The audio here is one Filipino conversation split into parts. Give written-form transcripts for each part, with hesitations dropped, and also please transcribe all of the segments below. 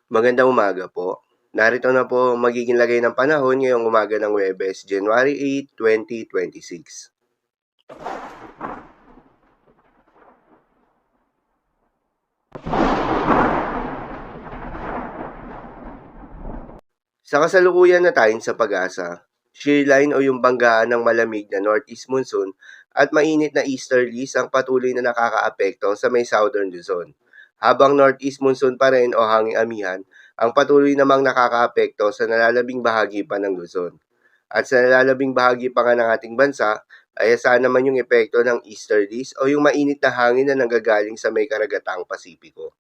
Magandang umaga po. Narito na po ang magiging lagay ng panahon ngayong umaga ng Huwebes, January 8, 2026. Sa kasalukuyan na tayo sa pag-asa, shearline o yung banggaan ng malamig na northeast monsoon at mainit na easterlies ang patuloy na nakakaapekto sa may southern Luzon. Habang northeast monsoon pa rin o hanging amihan ang patuloy namang nakakaapekto sa nalalabing bahagi pa ng Luzon. At sa nalalabing bahagi pa nga ng ating bansa, ay asahan naman yung epekto ng easterlies o yung mainit na hangin na nanggagaling sa may karagatang Pasipiko.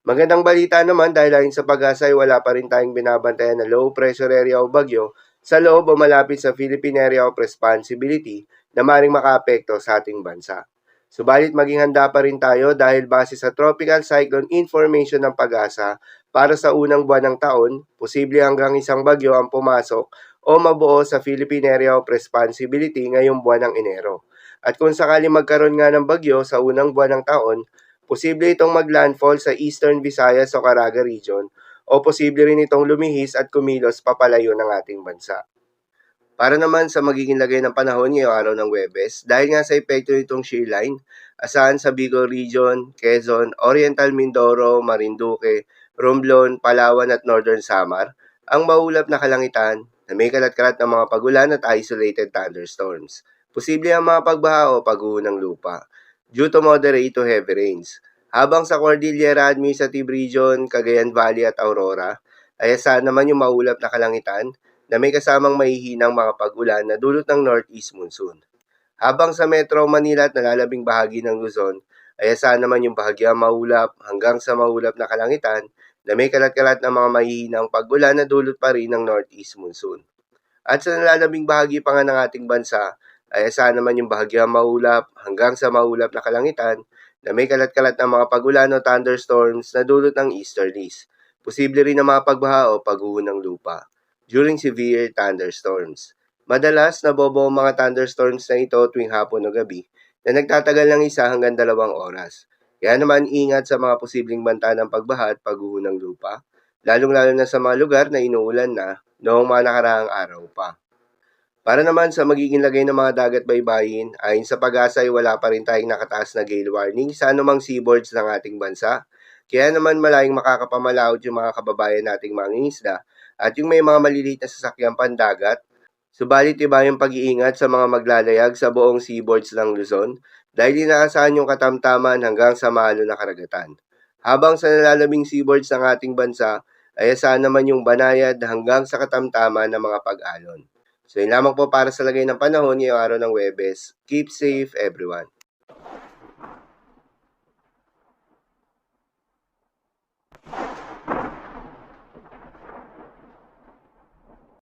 Magandang balita naman dahil ayon sa pag-asa ay wala pa rin tayong binabantayan na low pressure area o bagyo sa loob o malapit sa Philippine Area of Responsibility na maring makaapekto sa ating bansa. Subalit maging handa pa rin tayo dahil base sa Tropical Cyclone Information ng pag-asa para sa unang buwan ng taon, posible hanggang isang bagyo ang pumasok o mabuo sa Philippine Area of Responsibility ngayong buwan ng Enero. At kung sakali magkaroon nga ng bagyo sa unang buwan ng taon, posible itong maglandfall sa Eastern Visayas o Caraga region o posible rin itong lumihis at kumilos papalayo ng ating bansa. Para naman sa magiging lagay ng panahon ngayong araw ng Huwebes, dahil nga sa epekto nitong shearline, asahan sa Bicol Region, Quezon, Oriental Mindoro, Marinduque, Romblon, Palawan at Northern Samar, ang maulap na kalangitan na may kalat-kalat ng mga pagulan at isolated thunderstorms. Posible ang mga pagbaha o pagguho ng lupa due to moderate to heavy rains. Habang sa Cordillera Administrative Region, Cagayan Valley at Aurora, ay asahan naman yung maulap na kalangitan na may kasamang mahihinang mga pag-ulan na dulot ng northeast monsoon. Habang sa Metro Manila at nalalabing bahagi ng Luzon, ay asahan naman yung bahagyang maulap hanggang sa maulap na kalangitan na may kalat-kalat na mga mahihinang pag-ulan na dulot pa rin ng northeast monsoon. At sa nalalabing bahagi pa nga ng ating bansa, ay asahan naman yung bahagyang maulap hanggang sa maulap na kalangitan na may kalat-kalat na mga pagulan o thunderstorms na dulot ng easterlies. Posible rin na mga pagbaha o pagguho ng lupa during severe thunderstorms. Madalas nabobo ang mga thunderstorms na ito tuwing hapon o gabi na nagtatagal ng 1 hanggang 2 oras. Kaya naman ingat sa mga posibleng banta ng pagbaha at pagguho ng lupa, lalong-lalo na sa mga lugar na inuulan na noong mga nakaraang araw pa. Para naman sa magiging lagay ng mga dagat baybayin, ayon sa pag-asa ay wala pa rin tayong nakataas na gale warning sa anumang seaboards ng ating bansa. Kaya naman malayong makakapamalaot yung mga kababayan nating mangingisda at yung may mga maliliit na sasakyang pandagat. Subalit iba yung pag-iingat sa mga maglalayag sa buong seaboards ng Luzon dahil inaasahan yung katamtaman hanggang sa mahalo na karagatan. Habang sa nalalabing seaboards ng ating bansa, ay asahan naman yung banayad hanggang sa katamtaman ng mga pag-alon. So yun lamang po para sa lagay ng panahon ngayong araw ng Huwebes. Keep safe everyone.